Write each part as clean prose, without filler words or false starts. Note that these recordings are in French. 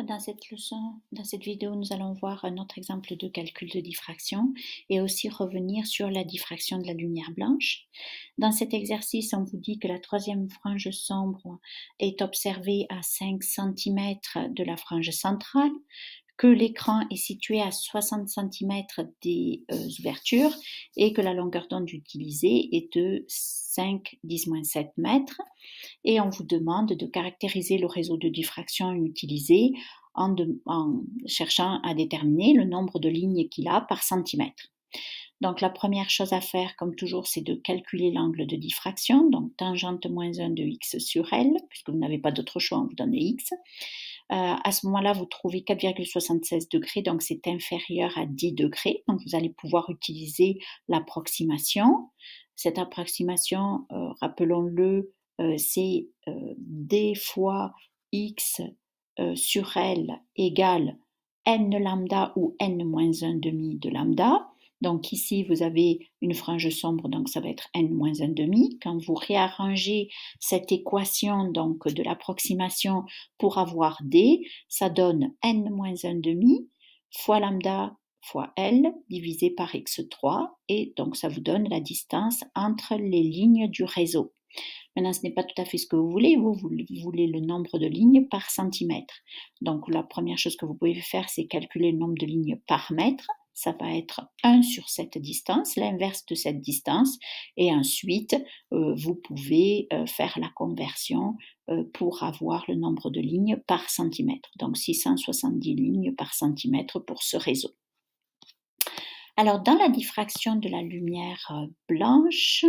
Dans cette leçon, dans cette vidéo, nous allons voir un autre exemple de calcul de diffraction et aussi revenir sur la diffraction de la lumière blanche. Dans cet exercice, on vous dit que la troisième frange sombre est observée à 5 cm de la frange centrale, que l'écran est situé à 60 cm des ouvertures et que la longueur d'onde utilisée est de 5-10-7 mètres. Et on vous demande de caractériser le réseau de diffraction utilisé en cherchant à déterminer le nombre de lignes qu'il a par centimètre. Donc la première chose à faire, comme toujours, c'est de calculer l'angle de diffraction, donc tangente moins 1 de x sur L, puisque vous n'avez pas d'autre choix, on vous donne x. À ce moment-là, vous trouvez 4,76 degrés, donc c'est inférieur à 10 degrés. Donc vous allez pouvoir utiliser l'approximation. Cette approximation, rappelons-le, c'est d fois x sur L égale n lambda ou n moins 1 demi de lambda. Donc ici, vous avez une frange sombre, donc ça va être n moins 1 demi. Quand vous réarrangez cette équation donc de l'approximation pour avoir d, ça donne n moins 1 demi fois lambda fois L divisé par x3, et donc ça vous donne la distance entre les lignes du réseau. Maintenant, ce n'est pas tout à fait ce que vous voulez. Vous voulez le nombre de lignes par centimètre. Donc, la première chose que vous pouvez faire, c'est calculer le nombre de lignes par mètre. Ça va être 1 sur cette distance, l'inverse de cette distance. Et ensuite, vous pouvez faire la conversion pour avoir le nombre de lignes par centimètre. Donc, 670 lignes par centimètre pour ce réseau. Alors, dans la diffraction de la lumière blanche,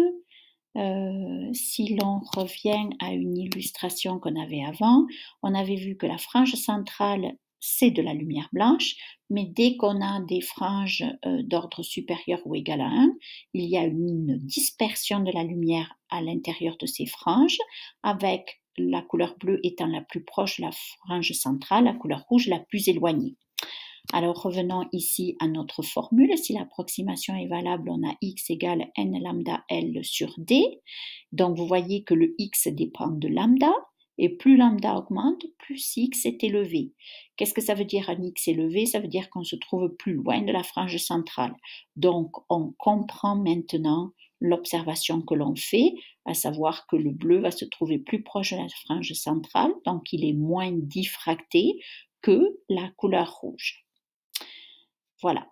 si l'on revient à une illustration qu'on avait avant, on avait vu que la frange centrale, c'est de la lumière blanche, mais dès qu'on a des franges d'ordre supérieur ou égal à 1, il y a une dispersion de la lumière à l'intérieur de ces franges, avec la couleur bleue étant la plus proche de la frange centrale, la couleur rouge la plus éloignée. Alors revenons ici à notre formule. Si l'approximation est valable, on a x égale n lambda L sur d. Donc vous voyez que le x dépend de lambda, et plus lambda augmente, plus x est élevé. Qu'est-ce que ça veut dire un x élevé? Ça veut dire qu'on se trouve plus loin de la frange centrale. Donc on comprend maintenant l'observation que l'on fait, à savoir que le bleu va se trouver plus proche de la frange centrale, donc il est moins diffracté que la couleur rouge. Voilà.